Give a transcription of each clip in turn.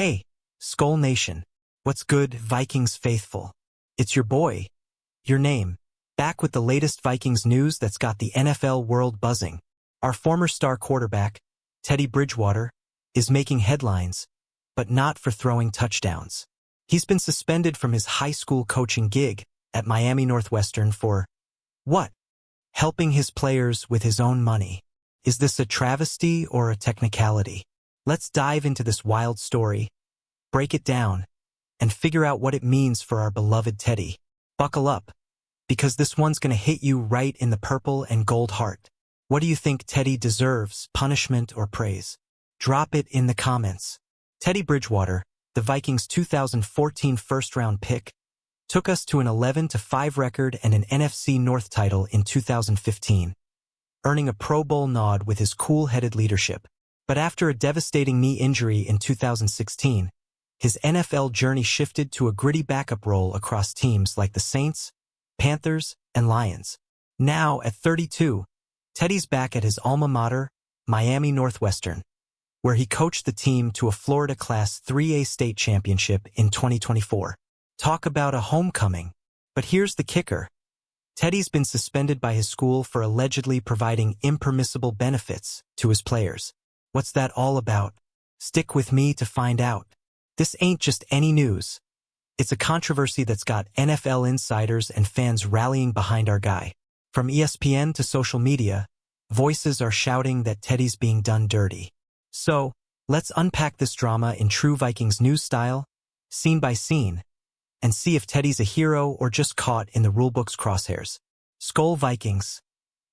Hey, SKOL Nation. What's good, Vikings faithful? It's your boy, your name, back with the latest Vikings news that's got the NFL world buzzing. Our former star quarterback, Teddy Bridgewater, is making headlines, but not for throwing touchdowns. He's been suspended from his high school coaching gig at Miami Northwestern for, what? Helping his players with his own money. Is this a travesty or a technicality? Let's dive into this wild story, break it down, and figure out what it means for our beloved Teddy. Buckle up, because this one's gonna hit you right in the purple and gold heart. What do you think Teddy deserves, punishment or praise? Drop it in the comments. Teddy Bridgewater, the Vikings' 2014 first-round pick, took us to an 11-5 record and an NFC North title in 2015, earning a Pro Bowl nod with his cool-headed leadership. But after a devastating knee injury in 2016, his NFL journey shifted to a gritty backup role across teams like the Saints, Panthers, and Lions. Now, at 32, Teddy's back at his alma mater, Miami Northwestern, where he coached the team to a Florida Class 3A state championship in 2024. Talk about a homecoming. But here's the kicker. Teddy's been suspended by his school for allegedly providing impermissible benefits to his players. What's that all about? Stick with me to find out. This ain't just any news. It's a controversy that's got NFL insiders and fans rallying behind our guy. From ESPN to social media, voices are shouting that Teddy's being done dirty. So, let's unpack this drama in true Vikings news style, scene by scene, and see if Teddy's a hero or just caught in the rulebook's crosshairs. SKOL Vikings.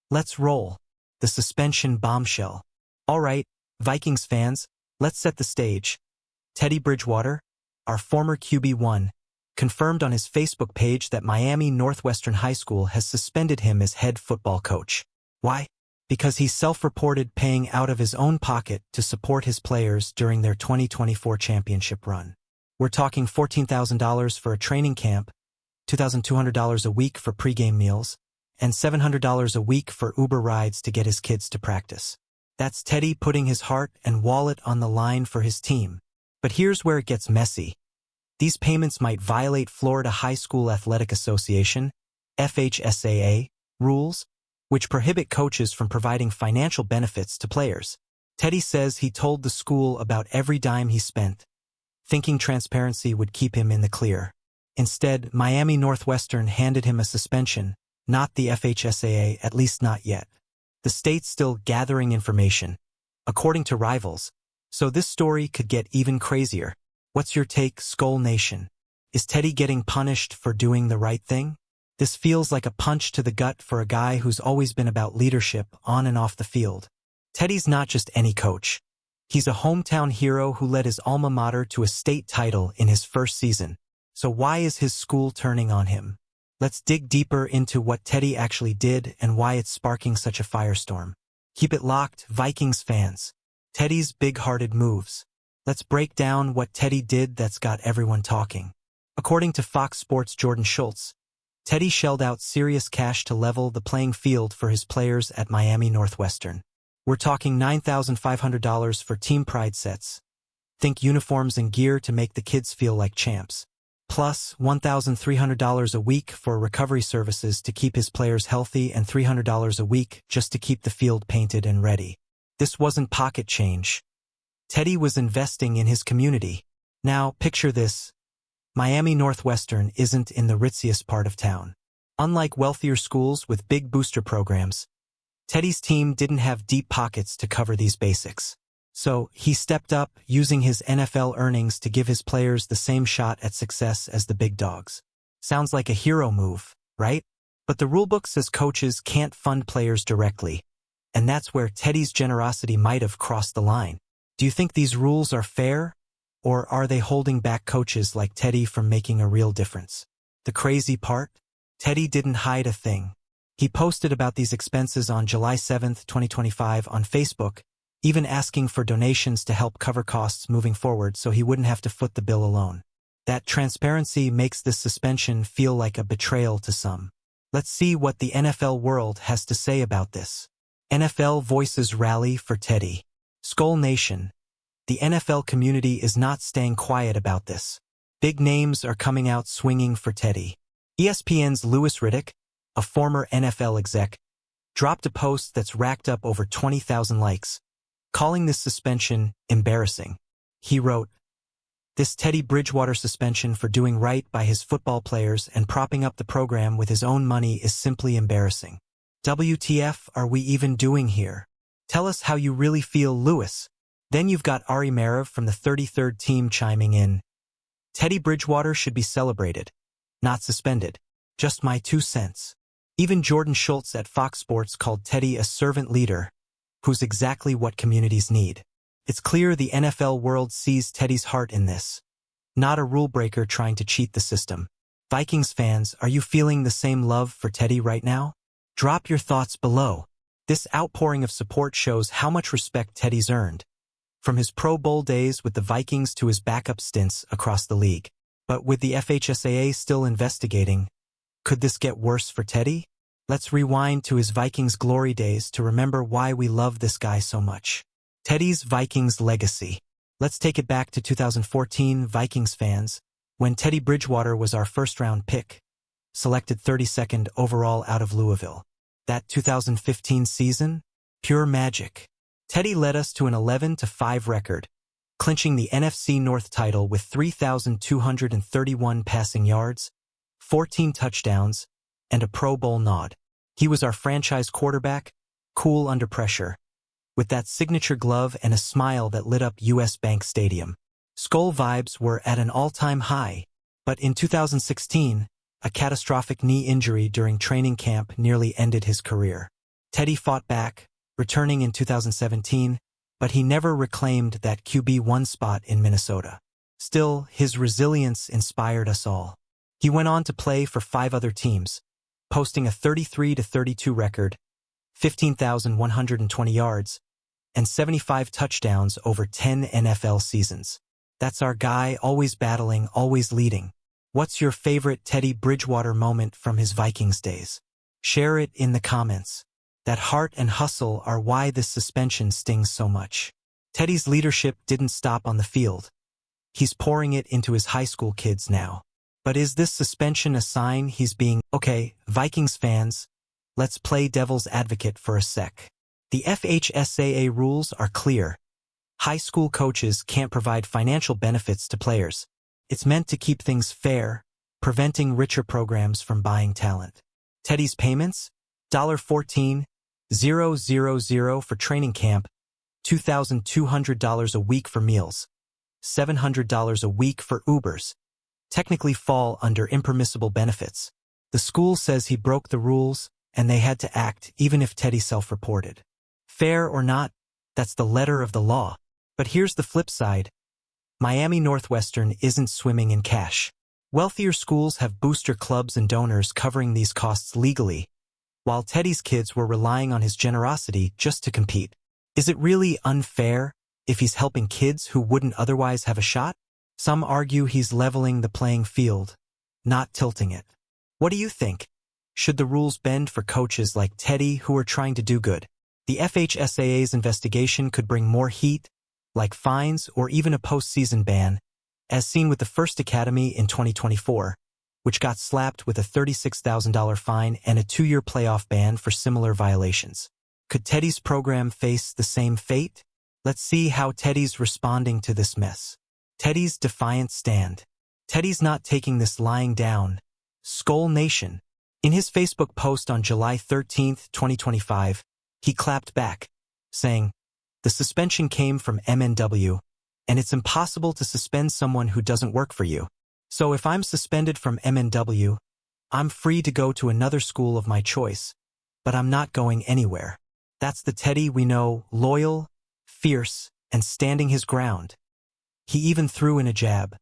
Let's roll. The suspension bombshell. All right, Vikings fans, let's set the stage. Teddy Bridgewater, our former QB1, confirmed on his Facebook page that Miami Northwestern High School has suspended him as head football coach. Why? Because he self-reported paying out of his own pocket to support his players during their 2024 championship run. We're talking $14,000 for a training camp, $2,200 a week for pregame meals, and $700 a week for Uber rides to get his kids to practice. That's Teddy putting his heart and wallet on the line for his team. But here's where it gets messy. These payments might violate Florida High School Athletic Association, FHSAA, rules, which prohibit coaches from providing financial benefits to players. Teddy says he told the school about every dime he spent, thinking transparency would keep him in the clear. Instead, Miami Northwestern handed him a suspension, not the FHSAA, at least not yet. The state's still gathering information, according to Rivals, so this story could get even crazier. What's your take, SKOL Nation? Is Teddy getting punished for doing the right thing? This feels like a punch to the gut for a guy who's always been about leadership on and off the field. Teddy's not just any coach. He's a hometown hero who led his alma mater to a state title in his first season. So why is his school turning on him? Let's dig deeper into what Teddy actually did and why it's sparking such a firestorm. Keep it locked, Vikings fans. Teddy's big-hearted moves. Let's break down what Teddy did that's got everyone talking. According to Fox Sports' Jordan Schultz, Teddy shelled out serious cash to level the playing field for his players at Miami Northwestern. We're talking $9,500 for team pride sets. Think uniforms and gear to make the kids feel like champs. Plus, $1,300 a week for recovery services to keep his players healthy and $300 a week just to keep the field painted and ready. This wasn't pocket change. Teddy was investing in his community. Now, picture this. Miami Northwestern isn't in the ritziest part of town. Unlike wealthier schools with big booster programs, Teddy's team didn't have deep pockets to cover these basics. So, he stepped up, using his NFL earnings to give his players the same shot at success as the big dogs. Sounds like a hero move, right? But the rulebook says coaches can't fund players directly, and that's where Teddy's generosity might have crossed the line. Do you think these rules are fair, or are they holding back coaches like Teddy from making a real difference? The crazy part? Teddy didn't hide a thing. He posted about these expenses on July 7, 2025 on Facebook, even asking for donations to help cover costs moving forward so he wouldn't have to foot the bill alone. That transparency makes this suspension feel like a betrayal to some. Let's see what the NFL world has to say about this. NFL voices rally for Teddy. SKOL Nation. The NFL community is not staying quiet about this. Big names are coming out swinging for Teddy. ESPN's Louis Riddick, a former NFL exec, dropped a post that's racked up over 20,000 likes, calling this suspension embarrassing. He wrote, "This Teddy Bridgewater suspension for doing right by his football players and propping up the program with his own money is simply embarrassing. WTF are we even doing here? Tell us how you really feel, Louis." Then you've got Ari Merev from the 33rd team chiming in, "Teddy Bridgewater should be celebrated, not suspended. Just my 2 cents. Even Jordan Schultz at Fox Sports called Teddy a servant leader, who's exactly what communities need. It's clear the NFL world sees Teddy's heart in this, not a rule breaker trying to cheat the system. Vikings fans, are you feeling the same love for Teddy right now? Drop your thoughts below. This outpouring of support shows how much respect Teddy's earned, from his Pro Bowl days with the Vikings to his backup stints across the league. But with the FHSAA still investigating, could this get worse for Teddy? Let's rewind to his Vikings glory days to remember why we love this guy so much. Teddy's Vikings legacy. Let's take it back to 2014, Vikings fans, when Teddy Bridgewater was our first-round pick, selected 32nd overall out of Louisville. That 2015 season? Pure magic. Teddy led us to an 11-5 record, clinching the NFC North title with 3,231 passing yards, 14 touchdowns, and a Pro Bowl nod. He was our franchise quarterback, cool under pressure, with that signature glove and a smile that lit up US Bank Stadium. SKOL vibes were at an all-time high, but in 2016, a catastrophic knee injury during training camp nearly ended his career. Teddy fought back, returning in 2017, but he never reclaimed that QB1 spot in Minnesota. Still, his resilience inspired us all. He went on to play for 5 other teams, posting a 33-32 record, 15,120 yards, and 75 touchdowns over 10 NFL seasons. That's our guy, always battling, always leading. What's your favorite Teddy Bridgewater moment from his Vikings days? Share it in the comments. That heart and hustle are why this suspension stings so much. Teddy's leadership didn't stop on the field. He's pouring it into his high school kids now. But is this suspension a sign he's being... Okay, Vikings fans, let's play devil's advocate for a sec. The FHSAA rules are clear. High school coaches can't provide financial benefits to players. It's meant to keep things fair, preventing richer programs from buying talent. Teddy's payments? $14,000 for training camp, $2,200 a week for meals, $700 a week for Ubers, technically fall under impermissible benefits. The school says he broke the rules, and they had to act even if Teddy self-reported. Fair or not, that's the letter of the law. But here's the flip side. Miami Northwestern isn't swimming in cash. Wealthier schools have booster clubs and donors covering these costs legally, while Teddy's kids were relying on his generosity just to compete. Is it really unfair if he's helping kids who wouldn't otherwise have a shot? Some argue he's leveling the playing field, not tilting it. What do you think? Should the rules bend for coaches like Teddy who are trying to do good? The FHSAA's investigation could bring more heat, like fines or even a postseason ban, as seen with the First Academy in 2024, which got slapped with a $36,000 fine and a 2-year playoff ban for similar violations. Could Teddy's program face the same fate? Let's see how Teddy's responding to this mess. Teddy's defiant stand. Teddy's not taking this lying down. SKOL Nation. In his Facebook post on July 13, 2025, he clapped back, saying, "The suspension came from MNW, and it's impossible to suspend someone who doesn't work for you. So if I'm suspended from MNW, I'm free to go to another school of my choice, but I'm not going anywhere." That's the Teddy we know, loyal, fierce, and standing his ground. He even threw in a jab.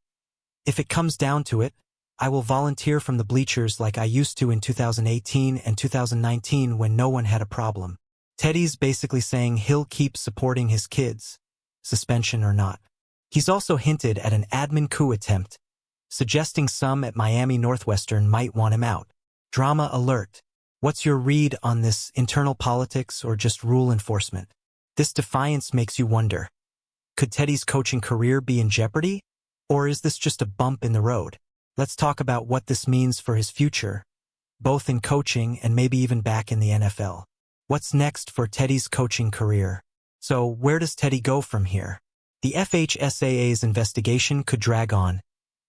"If it comes down to it, I will volunteer from the bleachers like I used to in 2018 and 2019 when no one had a problem." Teddy's basically saying he'll keep supporting his kids, suspension or not. He's also hinted at an admin coup attempt, suggesting some at Miami Northwestern might want him out. Drama alert. What's your read on this, internal politics or just rule enforcement? This defiance makes you wonder. Could Teddy's coaching career be in jeopardy? Or is this just a bump in the road? Let's talk about what this means for his future, both in coaching and maybe even back in the NFL. What's next for Teddy's coaching career? So, where does Teddy go from here? The FHSAA's investigation could drag on,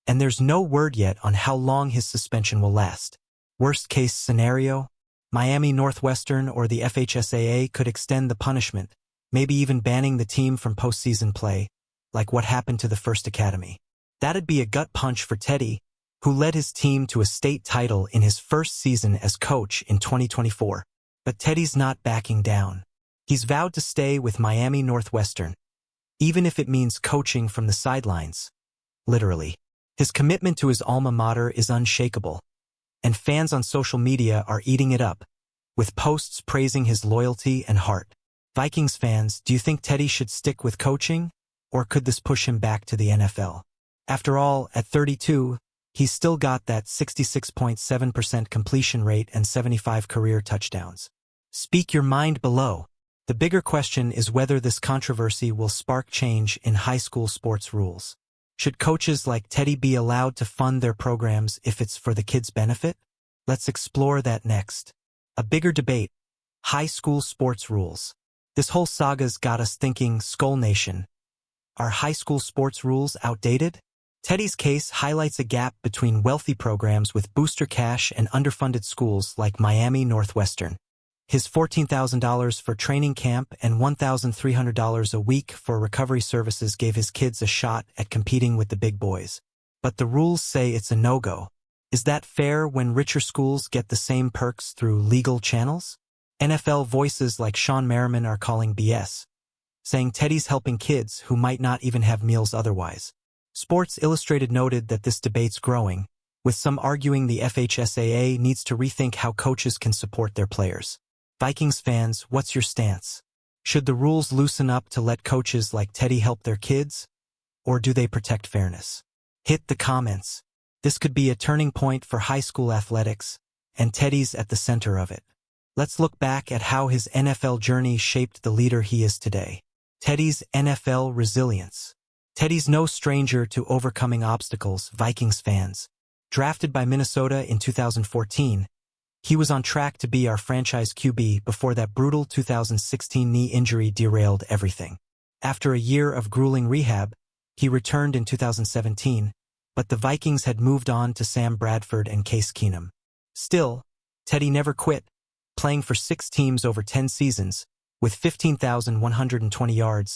and there's no word yet on how long his suspension will last. Worst-case scenario? Miami Northwestern or the FHSAA could extend the punishment, maybe even banning the team from postseason play, like what happened to the First Academy. That'd be a gut punch for Teddy, who led his team to a state title in his first season as coach in 2024. But Teddy's not backing down. He's vowed to stay with Miami Northwestern, even if it means coaching from the sidelines. Literally. His commitment to his alma mater is unshakable, and fans on social media are eating it up, with posts praising his loyalty and heart. Vikings fans, do you think Teddy should stick with coaching, or could this push him back to the NFL? After all, at 32, he's still got that 66.7% completion rate and 75 career touchdowns. Speak your mind below. The bigger question is whether this controversy will spark change in high school sports rules. Should coaches like Teddy be allowed to fund their programs if it's for the kids' benefit? Let's explore that next. A bigger debate: high school sports rules. This whole saga's got us thinking, SKOL Nation. Are high school sports rules outdated? Teddy's case highlights a gap between wealthy programs with booster cash and underfunded schools like Miami Northwestern. His $14,000 for training camp and $1,300 a week for recovery services gave his kids a shot at competing with the big boys. But the rules say it's a no-go. Is that fair when richer schools get the same perks through legal channels? NFL voices like Sean Merriman are calling BS, saying Teddy's helping kids who might not even have meals otherwise. Sports Illustrated noted that this debate's growing, with some arguing the FHSAA needs to rethink how coaches can support their players. Vikings fans, what's your stance? Should the rules loosen up to let coaches like Teddy help their kids? Or do they protect fairness? Hit the comments. This could be a turning point for high school athletics, and Teddy's at the center of it. Let's look back at how his NFL journey shaped the leader he is today. Teddy's NFL resilience. Teddy's no stranger to overcoming obstacles, Vikings fans. Drafted by Minnesota in 2014, he was on track to be our franchise QB before that brutal 2016 knee injury derailed everything. After a year of grueling rehab, he returned in 2017, but the Vikings had moved on to Sam Bradford and Case Keenum. Still, Teddy never quit, playing for 6 teams over 10 seasons, with 15,120 yards,